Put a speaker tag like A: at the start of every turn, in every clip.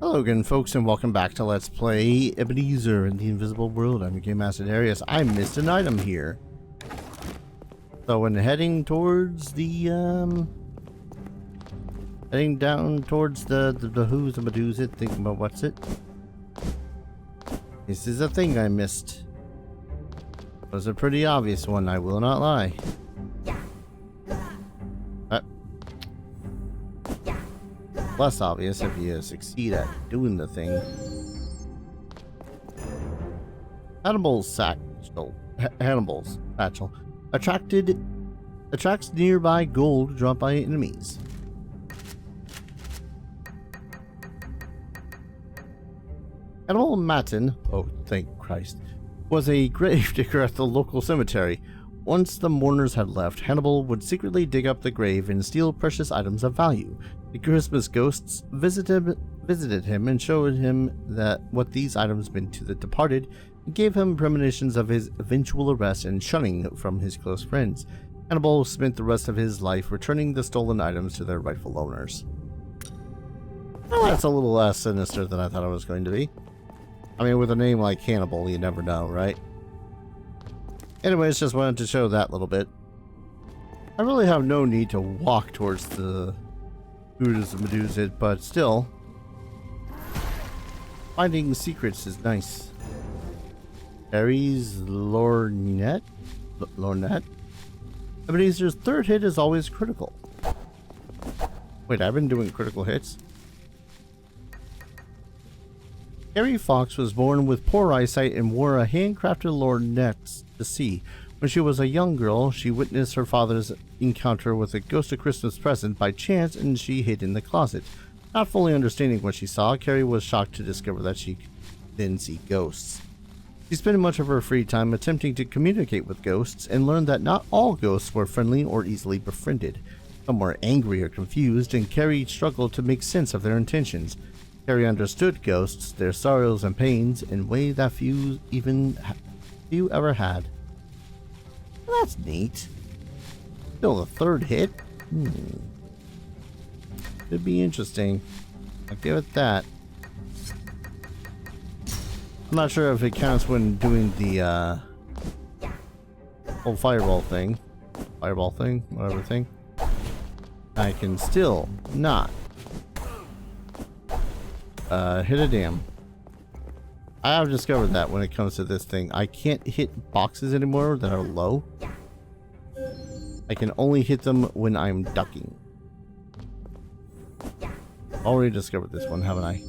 A: Hello again, folks, and welcome back to Let's Play Ebenezer in the Invisible World. I'm your Game Master Darius. I missed an item here. So when heading towards the, heading down towards the who's and do's it, thinking about what's it. This is a thing I missed. It was a pretty obvious one, I will not lie. Less obvious if you succeed at doing the thing. Hannibal's satchel attracts nearby gold dropped by enemies. Hannibal Matin, oh thank Christ, was a gravedigger at the local cemetery. Once the mourners had left, Hannibal would secretly dig up the grave and steal precious items of value. The Christmas ghosts visited him and showed him that what these items meant to the departed, and gave him premonitions of his eventual arrest and shunning from his close friends. Hannibal spent the rest of his life returning the stolen items to their rightful owners. Well, that's a little less sinister than I thought it was going to be. I mean, with a name like Hannibal, you never know, right? Anyways, just wanted to show that little bit. I really have no need to walk towards the Buddha's Medusa, but still, finding secrets is nice. Ares Lornet? Ebenezer's third hit is always critical. Wait, I've been doing critical hits? Carrie Fox was born with poor eyesight and wore a handcrafted lorgnette to see. When she was a young girl, she witnessed her father's encounter with a ghost of Christmas present by chance, and she hid in the closet. Not fully understanding what she saw, Carrie was shocked to discover that she didn't see ghosts. She spent much of her free time attempting to communicate with ghosts and learned that not all ghosts were friendly or easily befriended. Some were angry or confused, and Carrie struggled to make sense of their intentions. Carrie understood ghosts, their sorrows and pains, in ways that few ever had. Well, that's neat. Still the third hit? Could be interesting. I'll give it that. I'm not sure if it counts when doing the whole fireball thing, whatever thing. I can still not hit a dam. I have discovered that when it comes to this thing, I can't hit boxes anymore that are low. I can only hit them when I'm ducking. Already discovered this one, haven't I?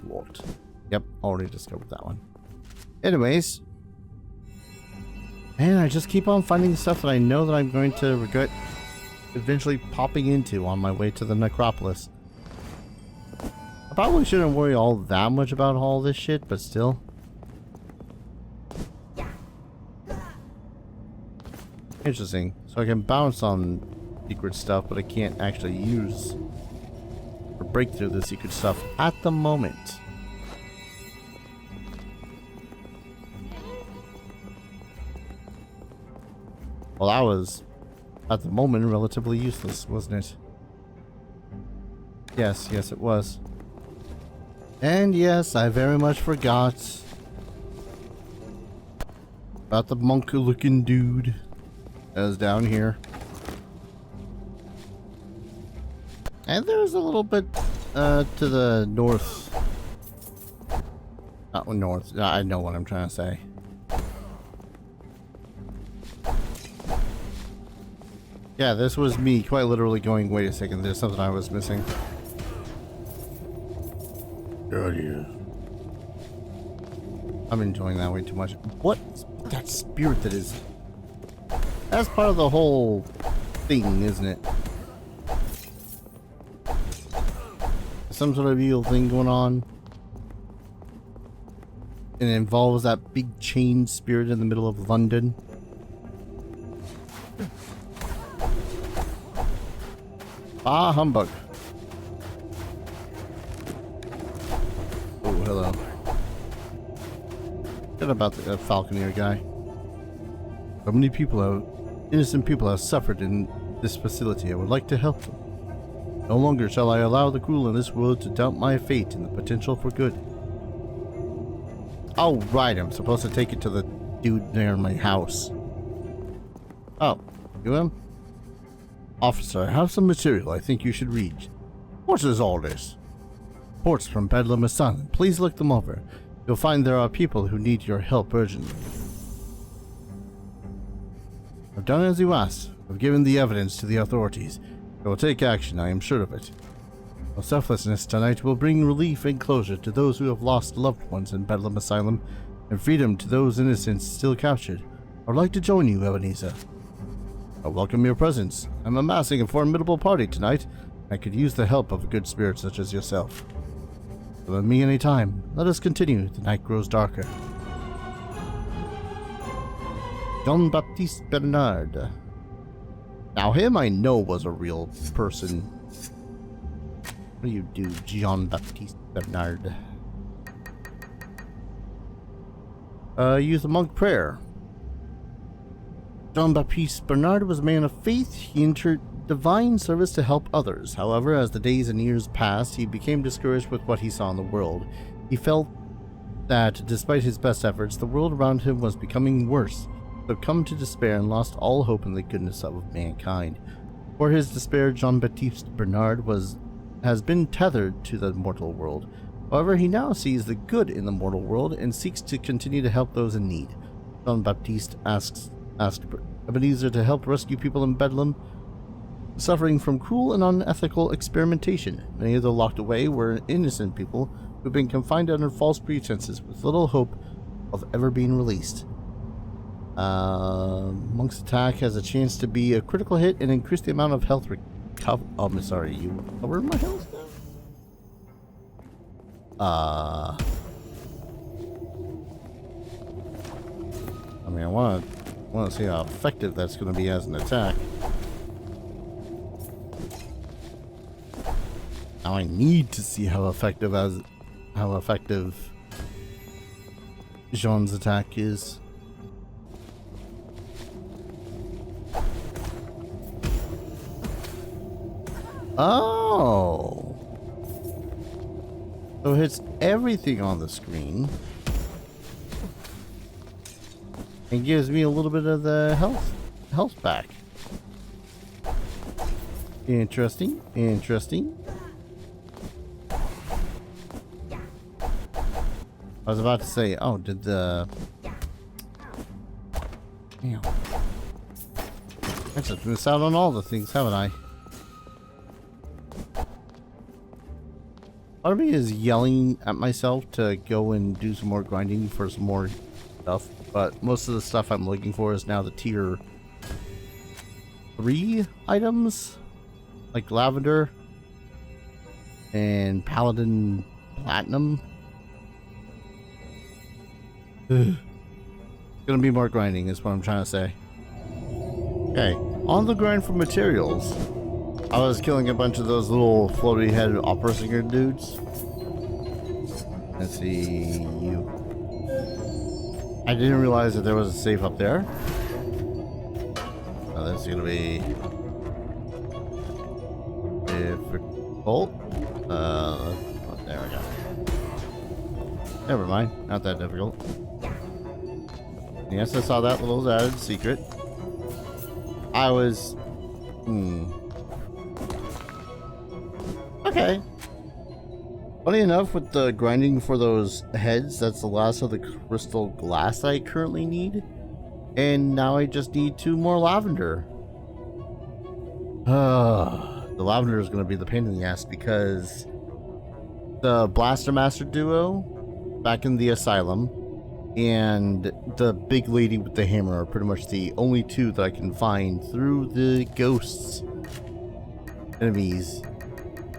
A: What? Yep, already discovered that one. Anyways. Man, I just keep on finding stuff that I know that I'm going to regret eventually popping into on my way to the necropolis. I probably shouldn't worry all that much about all this shit, but still. Interesting. So I can bounce on secret stuff, but I can't actually use or break through the secret stuff at the moment. Well, that was, at the moment, relatively useless, wasn't it? Yes, it was. And yes, I very much forgot about the monk-looking dude that was down here. And there's a little bit to the north. Not north. I know what I'm trying to say. Yeah, this was me quite literally going, wait a second, there's something I was missing. Oh yeah. I'm enjoying that way too much. What? That spirit that is... That's part of the whole thing, isn't it? Some sort of evil thing going on. And it involves that big chained spirit in the middle of London. Ah, humbug. Oh, hello. Forget about the Falconeer guy. So many people innocent people have suffered in this facility. I would like to help them. No longer shall I allow the cruel in this world to doubt my fate and the potential for good. Oh, right, I'm supposed to take it to the dude near my house. Oh, you am? Officer, I have some material I think you should read. What is all this? Reports from Bedlam Asylum. Please look them over. You'll find there are people who need your help urgently. I've done as you asked. I've given the evidence to the authorities. They will take action, I am sure of it. Your selflessness tonight will bring relief and closure to those who have lost loved ones in Bedlam Asylum, and freedom to those innocents still captured. I would like to join you, Ebenezer. I welcome your presence. I'm amassing a formidable party tonight. I could use the help of a good spirit such as yourself. Let me any time. Let us continue. The night grows darker. Jean-Baptiste Bernard. Now him I know was a real person. What do you do, Jean-Baptiste Bernard? Use a monk prayer. Jean-Baptiste Bernard was a man of faith. He entered divine service to help others. However, as the days and years passed, he became discouraged with what he saw in the world. He felt that, despite his best efforts, the world around him was becoming worse. He had come to despair and lost all hope in the goodness of mankind. For his despair, Jean-Baptiste Bernard has been tethered to the mortal world. However, he now sees the good in the mortal world and seeks to continue to help those in need. Jean-Baptiste asked Ebenezer to help rescue people in Bedlam, suffering from cruel and unethical experimentation. Many of the locked away were innocent people who had been confined under false pretenses with little hope of ever being released. Monk's attack has a chance to be a critical hit and increase the amount of health oh, I'm sorry, you covered my health now? I mean, I want to see how effective that's going to be as an attack. Now I need to see how effective Jean's attack is. Oh, so it hits everything on the screen and gives me a little bit of the health back. Interesting. I was about to say, oh, did the... Damn. I just missed out on all the things, haven't I? Part of me is yelling at myself to go and do some more grinding for some more stuff, but most of the stuff I'm looking for is now the tier 3 items, like lavender and paladin platinum. Gonna be more grinding is what I'm trying to say. Okay, on the grind for materials, I was killing a bunch of those little floaty head opera singer dudes. Let's see, you. I didn't realize that there was a safe up there. Oh, that's gonna be difficult. Oh, there we go. Never mind, not that difficult. Yes, I saw that little added secret. I was... Okay. Funny enough, with the grinding for those heads, that's the last of the crystal glass I currently need. And now I just need 2 more lavender. The lavender is going to be the pain in the ass because the Blaster Master duo back in the asylum and the big lady with the hammer are pretty much the only 2 that I can find through the ghosts enemies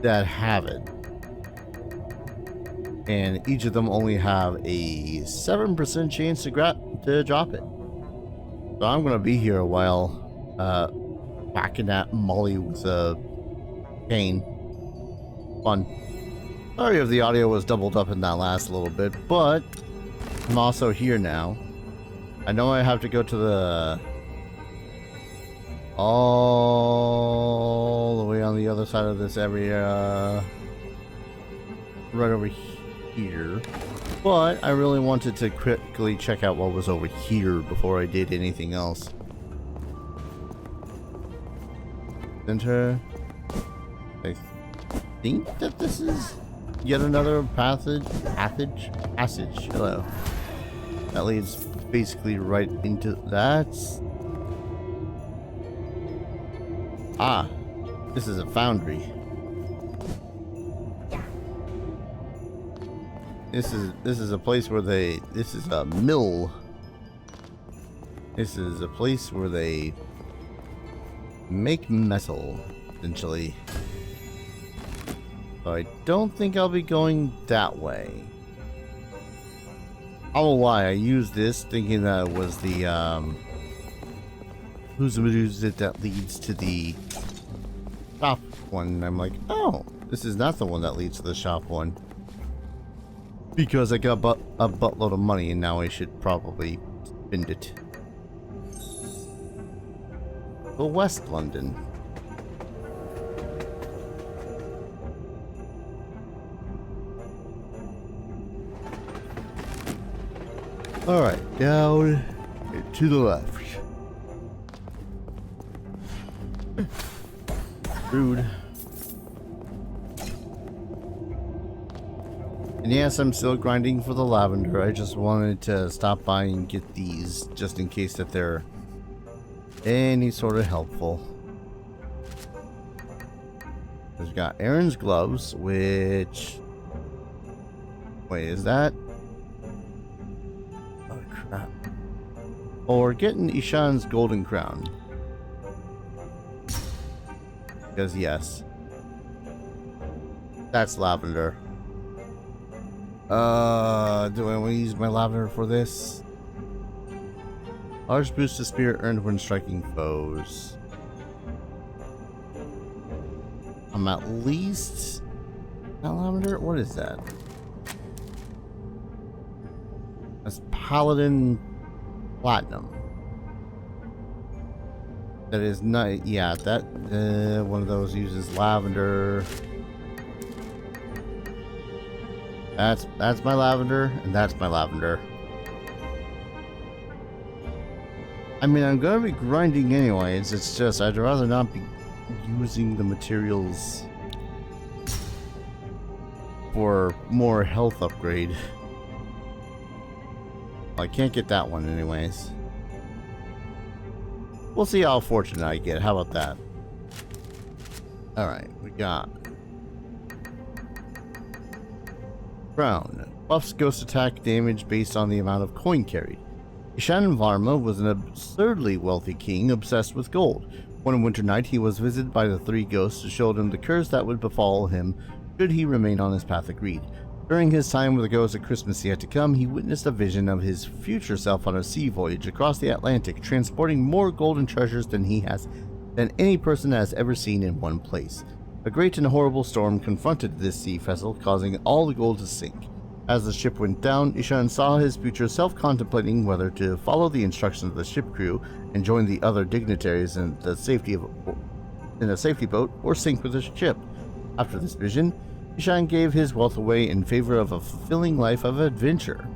A: that have it. And each of them only have a 7% chance to drop it. So I'm going to be here a while backing at Molly with a cane. Fun. Sorry if the audio was doubled up in that last little bit, but I'm also here now. I know I have to go to the all the way on the other side of this area, right over here. But I really wanted to quickly check out what was over here before I did anything else. Center. I think that this is yet another passage. Hello. That leads basically right into that. Ah, this is a foundry. This is a place where this is a mill. This is a place where they make metal, essentially. So I don't think I'll be going that way. I don't know why I used this thinking that it was the who's it that leads to the shop one, and I'm like, oh, this is not the one that leads to the shop one. Because I got a buttload of money and now I should probably spend it. Well, West London. Alright, down to the left. Rude. And yes, I'm still grinding for the lavender. I just wanted to stop by and get these just in case that they're any sort of helpful. We've got Aaron's gloves, which... Wait, is that... Oh, crap. Or getting Ishan's golden crown. Because yes. That's lavender. Do I want to use my lavender for this? Large boost of spirit earned when striking foes. I'm at least... Not lavender? What is that? That's Paladin Platinum. That is not... Yeah, that... one of those uses lavender. That's my lavender, and that's my lavender. I mean, I'm gonna be grinding anyways, it's just I'd rather not be using the materials for more health upgrade. Well, I can't get that one anyways. We'll see how fortunate I get, how about that? Alright, we got Crown. Buffs ghost attack damage based on the amount of coin carried. Ishan Varma was an absurdly wealthy king obsessed with gold. One winter night he was visited by the three ghosts who showed him the curse that would befall him should he remain on his path of greed. During his time with the ghosts at Christmas yet to come, he witnessed a vision of his future self on a sea voyage across the Atlantic, transporting more golden treasures than any person has ever seen in one place. A great and horrible storm confronted this sea vessel, causing all the gold to sink. As the ship went down, Ishan saw his future self contemplating whether to follow the instructions of the ship crew and join the other dignitaries in a safety boat or sink with the ship. After this vision, Ishan gave his wealth away in favor of a fulfilling life of adventure.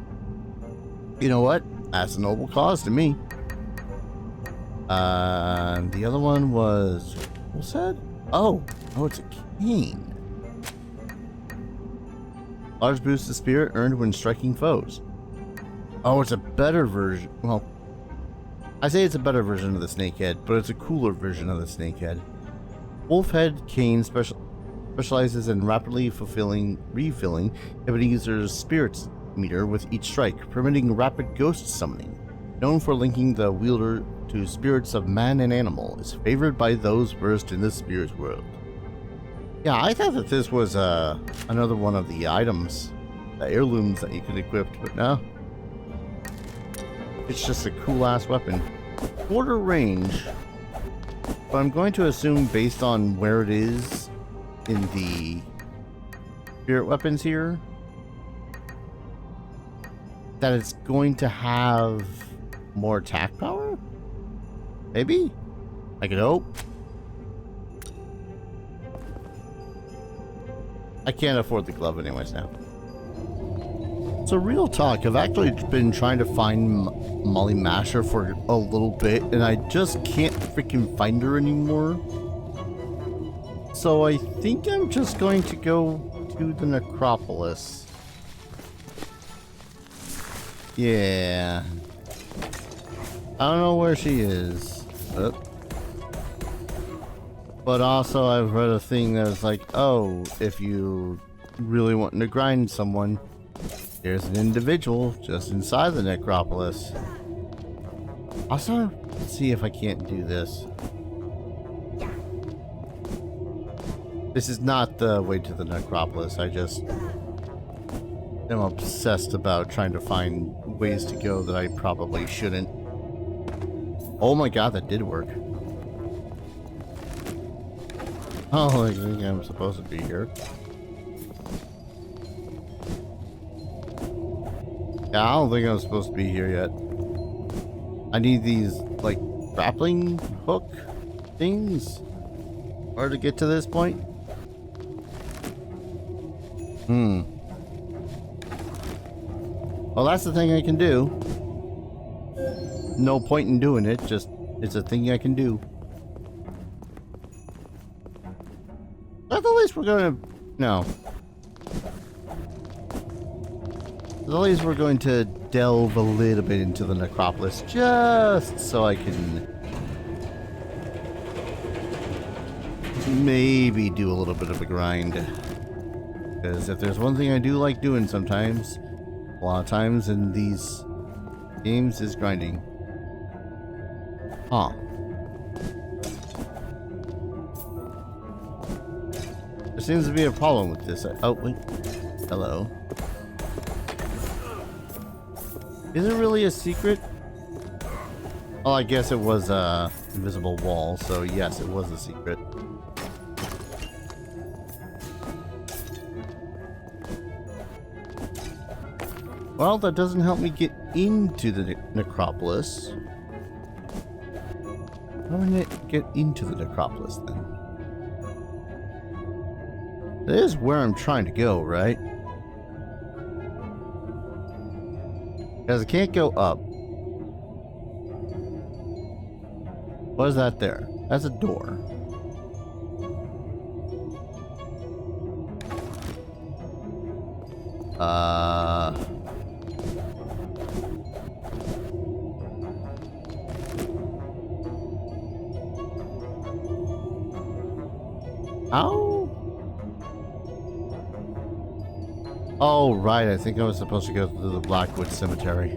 A: You know what? That's a noble cause to me. The other one was... What's that? Oh, it's a cane. Large boost of spirit earned when striking foes. Oh, it's a better version. Well, I say it's a better version of the snakehead, but it's a cooler version of the snakehead. Wolfhead cane specializes in rapidly refilling Ebenezer's spirits meter with each strike, permitting rapid ghost summoning. Known for linking the wielder to spirits of man and animal, is favored by those versed in the spirit world. Yeah, I thought that this was another one of the items, the heirlooms that you could equip, but no. It's just a cool ass weapon. Quarter range, but I'm going to assume based on where it is in the spirit weapons here, that it's going to have more attack power? Maybe? I could hope. I can't afford the glove anyways now. So real talk, I've actually been trying to find Molly Masher for a little bit, and I just can't freaking find her anymore. So I think I'm just going to go to the necropolis. Yeah. I don't know where she is. But also I've read a thing that was like, oh, if you really want to grind someone, here's an individual just inside the necropolis. Also, let's see if I can't do this. This is not the way to the necropolis. I just am obsessed about trying to find ways to go that I probably shouldn't. Oh my god, that did work. Oh, I think I'm supposed to be here. Yeah, I don't think I'm supposed to be here yet. I need these, like, grappling hook things in order to get to this point. Well, that's the thing I can do. No point in doing it, just it's a thing I can do. But at least we're gonna... No. At least we're going to delve a little bit into the necropolis, just so I can maybe do a little bit of a grind. Because if there's one thing I do like doing sometimes, a lot of times in these games, is grinding. Huh. There seems to be a problem with this. Oh, wait. Hello. Is it really a secret? Well, I guess it was a invisible wall, so yes, it was a secret. Well, that doesn't help me get into the necropolis. How do I get into the necropolis then? That is where I'm trying to go, right? Because I can't go up. What is that there? That's a door. Ow. Oh, right. I think I was supposed to go to the Blackwood Cemetery.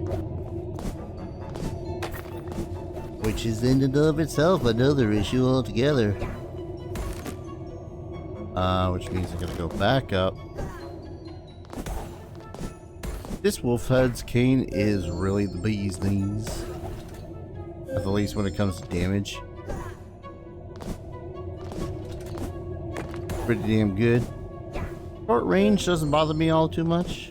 A: Which is in and of itself another issue altogether. Which means I gotta go back up. This Wolfhead's cane is really the bee's knees. At the least when it comes to damage. Pretty damn good. Short range doesn't bother me all too much.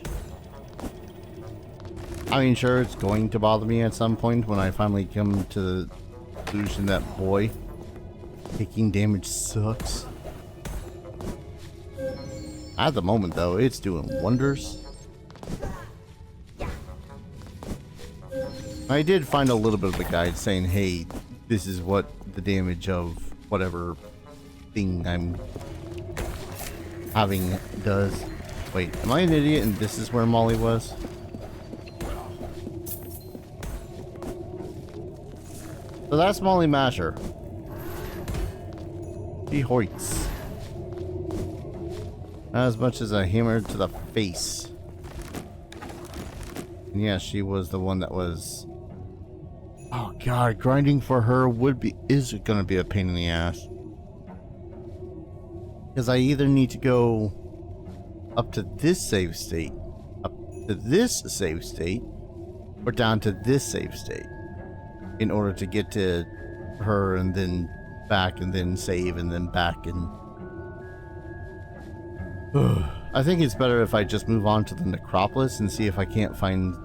A: I mean, sure, it's going to bother me at some point when I finally come to the conclusion that, boy, taking damage sucks. At the moment, though, it's doing wonders. I did find a little bit of a guide saying, hey, this is what the damage of whatever thing I'm having does. Wait, am I an idiot and this is where Molly was? So that's Molly Masher. She hoits. Not as much as a hammer to the face. And yeah, she was the one that was... Oh god, grinding for her is gonna be a pain in the ass. Because I either need to go up to this save state, up to this save state, or down to this save state in order to get to her and then back and then save and then back and... I think it's better if I just move on to the necropolis and see if I can't find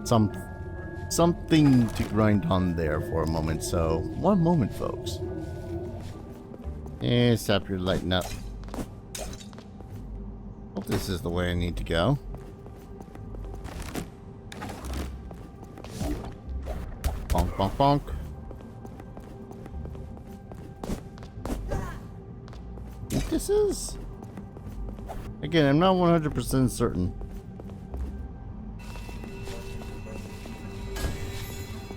A: something to grind on there for a moment. So, one moment, folks. Yeah, stop your lighting up. Hope this is the way I need to go. Bonk, bonk, bonk. I think this is? Again, I'm not 100% certain.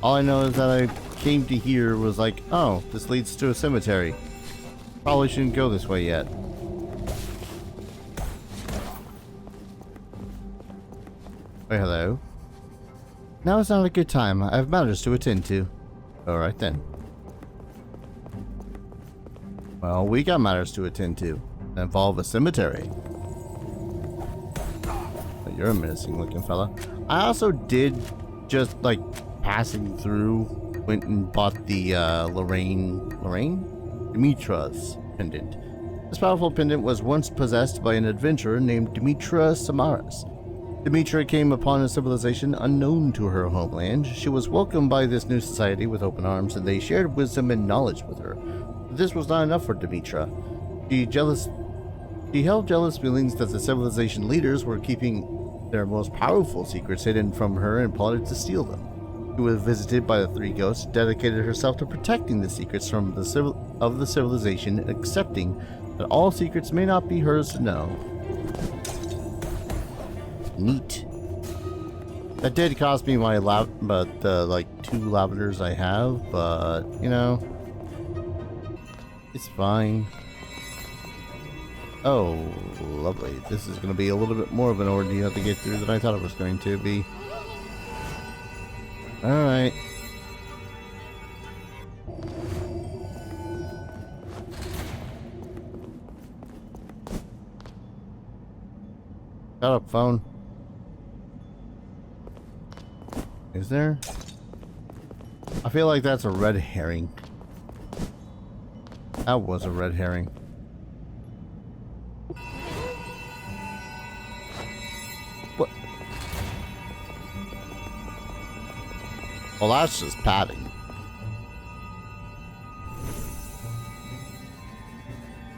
A: All I know is that I came to here was like, oh, this leads to a cemetery. Probably shouldn't go this way yet. Hey, hello. Now is not a good time. I have matters to attend to. Alright then. Well, we got matters to attend to. That involve a cemetery. But you're a menacing looking fella. I also did just like passing through, went and bought the Demetra's pendant. This powerful pendant was once possessed by an adventurer named Demetra Samaras. Demetra came upon a civilization unknown to her homeland. She was welcomed by this new society with open arms, and they shared wisdom and knowledge with her. But this was not enough for Demetra. She held jealous feelings that the civilization leaders were keeping their most powerful secrets hidden from her and plotted to steal them. She was visited by the three ghosts, dedicated herself to protecting the secrets from the civilization, accepting that all secrets may not be hers to know. Neat. That did cost me my like 2 lavenders I have, but you know, it's fine. Oh, lovely. This is going to be a little bit more of an ordeal to get through than I thought it was going to be. Alright. Shut up, phone. Is there? I feel like that's a red herring. That was a red herring. What? Well, that's just padding.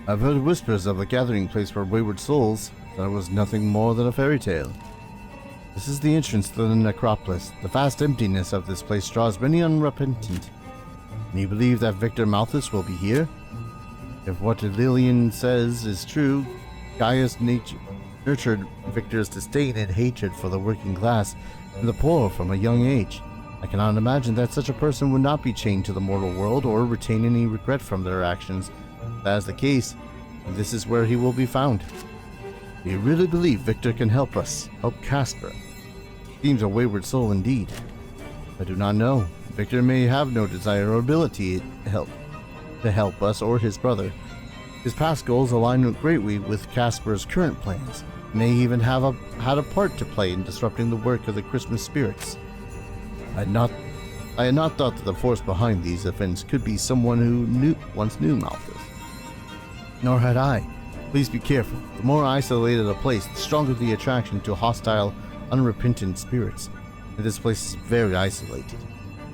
A: I've heard whispers of a gathering place for wayward souls. That was nothing more than a fairy tale. This is the entrance to the necropolis. The vast emptiness of this place draws many unrepentant. And you believe that Victor Malthus will be here? If what Lillian says is true, Gaius nurtured Victor's disdain and hatred for the working class and the poor from a young age. I cannot imagine that such a person would not be chained to the mortal world or retain any regret from their actions. If that is the case, this is where he will be found. Do you really believe Victor can help us? Help Casper? Seems a wayward soul indeed. I do not know. Victor may have no desire or ability to help us or his brother. His past goals align greatly with Casper's current plans. He may even have had a part to play in disrupting the work of the Christmas spirits. I had not thought that the force behind these events could be someone who once knew Malthus. Nor had I. Please be careful. The more isolated a place, the stronger the attraction to hostile, unrepentant spirits. And this place is very isolated.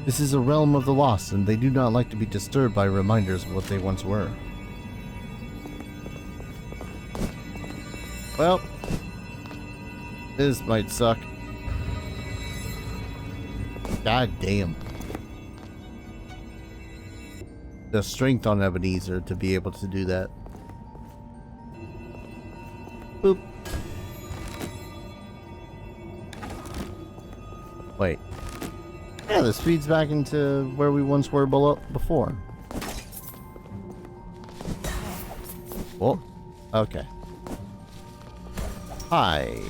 A: This is a realm of the lost, and they do not like to be disturbed by reminders of what they once were. Well, this might suck. God damn. The strength on Ebenezer to be able to do that. Boop. Wait. Yeah, this feeds back into where we once were before. Oh, okay. Hi.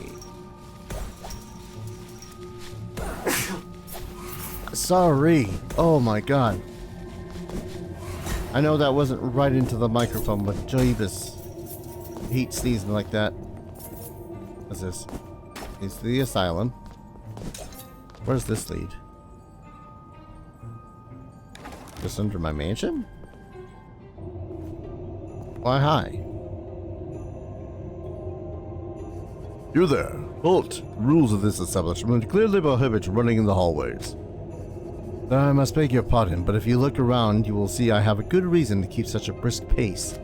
A: Sorry. Oh my god. I know that wasn't right into the microphone, but Jeebus. Hate sneezing like that. What's this? It's the asylum. Where's this lead? Just under my mansion? Why, hi. You there. Halt. The rules of this establishment clearly prohibit running in the hallways. I must beg your pardon, but if you look around, you will see I have a good reason to keep such a brisk pace.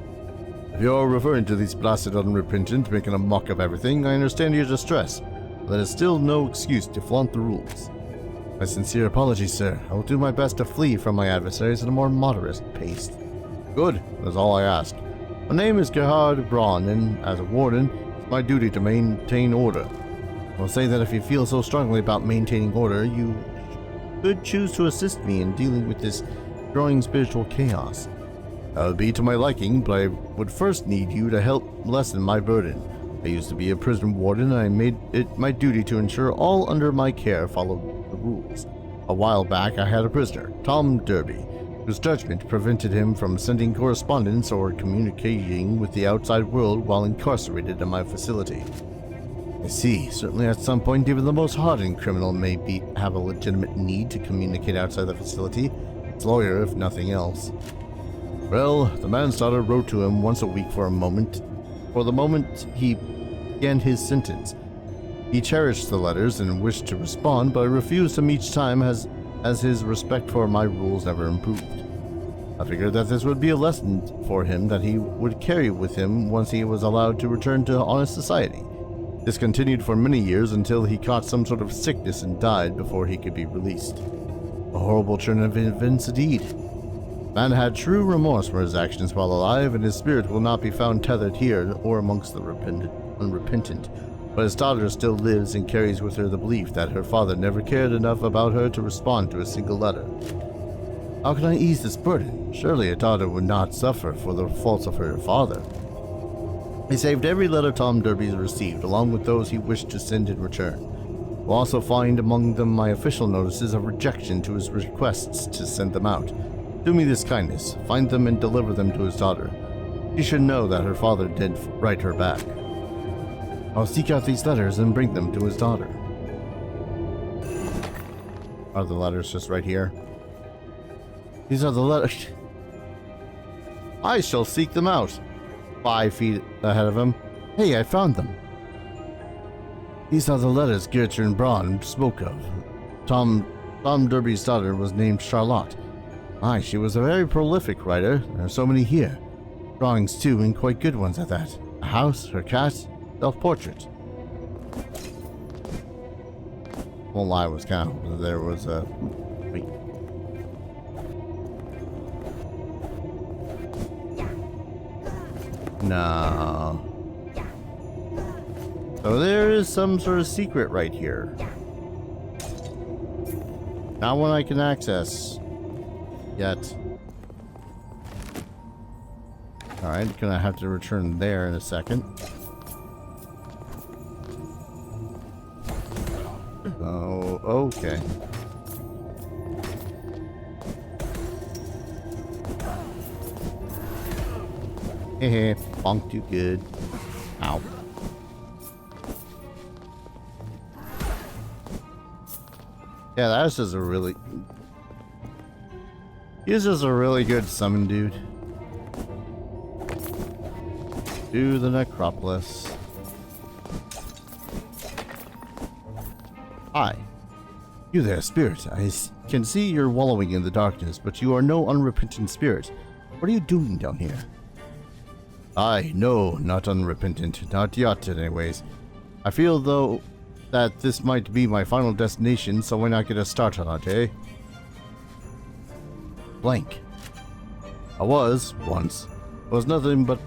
A: If you're referring to these blasted unrepentant making a mock of everything, I understand your distress. But that is still no excuse to flaunt the rules. My sincere apologies, sir. I will do my best to flee from my adversaries at a more moderate pace. Good, that's all I ask. My name is Gerhard Braun, and as a warden, it's my duty to maintain order. I'll say that if you feel so strongly about maintaining order, you could choose to assist me in dealing with this growing spiritual chaos. That would be to my liking, but I would first need you to help lessen my burden. I used to be a prison warden, and I made it my duty to ensure all under my care followed the rules. A while back, I had a prisoner, Tom Derby, whose judgment prevented him from sending correspondence or communicating with the outside world while incarcerated in my facility. I see. Certainly at some point, even the most hardened criminal may have a legitimate need to communicate outside the facility. Its lawyer, if nothing else. Well, the man's daughter wrote to him once a week for the moment he began his sentence. He cherished the letters and wished to respond, but refused them each time as his respect for my rules never improved. I figured that this would be a lesson for him that he would carry with him once he was allowed to return to honest society. This continued for many years until he caught some sort of sickness and died before he could be released. A horrible turn of events indeed. Man had true remorse for his actions while alive, and his spirit will not be found tethered here or amongst the unrepentant. But his daughter still lives and carries with her the belief that her father never cared enough about her to respond to a single letter. How can I ease this burden? Surely a daughter would not suffer for the faults of her father. He saved every letter Tom Derby received, along with those he wished to send in return. We'll also find among them my official notices of rejection to his requests to send them out. Do me this kindness, find them and deliver them to his daughter. She should know that her father did write her back. I'll seek out these letters and bring them to his daughter. Are the letters just right here? These are the letters. I shall seek them out. 5 feet ahead of him. Hey, I found them. These are the letters Gertrude Braun spoke of. Tom Derby's daughter was named Charlotte. Aye, she was a very prolific writer. There are so many here. Drawings too, and quite good ones at that. A house, her cat, self-portrait. Won't lie, was kind of, there was a... Wait. No. So there is some sort of secret right here. Not one I can access yet. Alright, gonna have to return there in a second. Oh, okay. Hehe, bonk too good. Ow. Yeah, that's just a really... He's just a really good summon dude. To the necropolis. Hi. You there, spirit. I can see you're wallowing in the darkness, but you are no unrepentant spirit. What are you doing down here? Aye, no, not unrepentant. Not yet, anyways. I feel, though, that this might be my final destination, so why not get a start on it, eh? Blank. I was, once. I was nothing but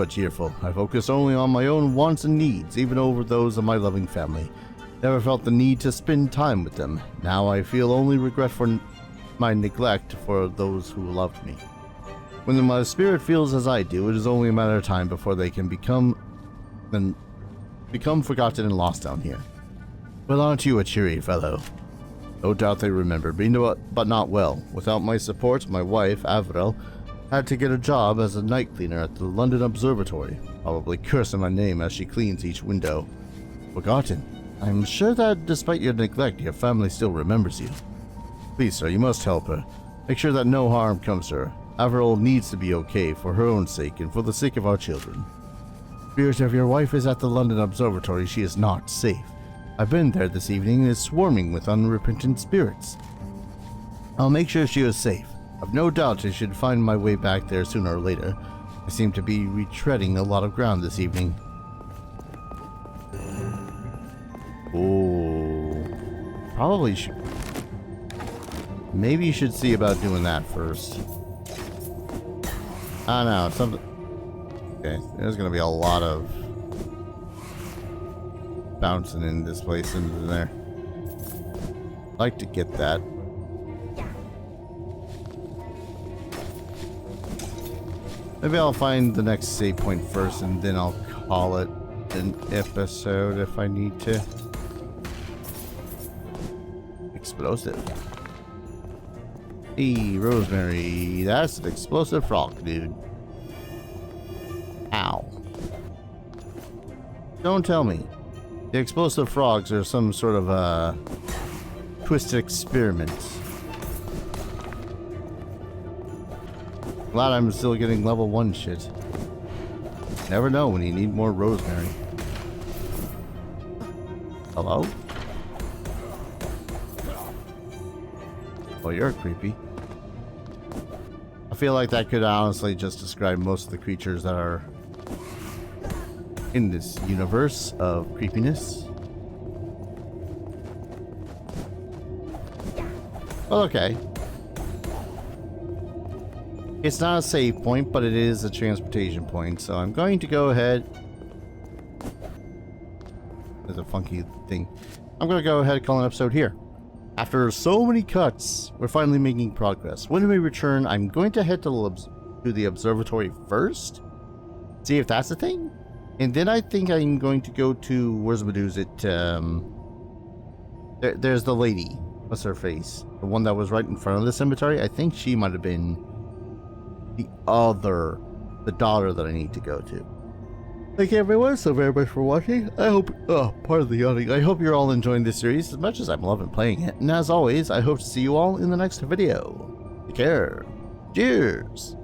A: cheerful. I focused only on my own wants and needs, even over those of my loving family. Never felt the need to spend time with them. Now I feel only regret for my neglect for those who loved me. When my spirit feels as I do, it is only a matter of time before they can become forgotten and lost down here. Well, aren't you a cheery fellow? No doubt they remember me, but not well. Without my support, my wife, Avril, had to get a job as a night cleaner at the London Observatory, probably cursing my name as she cleans each window. Forgotten? I'm sure that despite your neglect, your family still remembers you. Please, sir, you must help her. Make sure that no harm comes to her. Avril needs to be okay for her own sake and for the sake of our children. Spirit, if your wife is at the London Observatory, she is not safe. I've been there this evening and it's swarming with unrepentant spirits. I'll make sure she is safe. I've no doubt I should find my way back there sooner or later. I seem to be retreading a lot of ground this evening. Oh, probably should. Maybe you should see about doing that first. Oh no, something. Okay, there's gonna be a lot of bouncing in this place into there. I'd like to get that. Maybe I'll find the next save point first and then I'll call it an episode if I need to. Explosive. Hey, Rosemary. That's an explosive frog, dude. Ow. Don't tell me. The explosive frogs are some sort of a twisted experiment. Glad I'm still getting level 1 shit. Never know when you need more Rosemary. Hello? Oh, you're creepy. I feel like that could honestly just describe most of the creatures that are in this universe of creepiness. Well, okay. It's not a save point, but it is a transportation point, so I'm going to go ahead. There's a funky thing. I'm going to go ahead and call an episode here. After so many cuts, we're finally making progress. When we return, I'm going to head to the observatory first. See if that's the thing. And then I think I'm going to go to... Where's Medusa? There's the lady. What's her face? The one that was right in front of the cemetery. I think she might have been the daughter that I need to go to. Thank you everyone so very much for watching. I hope, pardon the yawning. I hope you're all enjoying this series as much as I'm loving playing it. And as always, I hope to see you all in the next video. Take care. Cheers.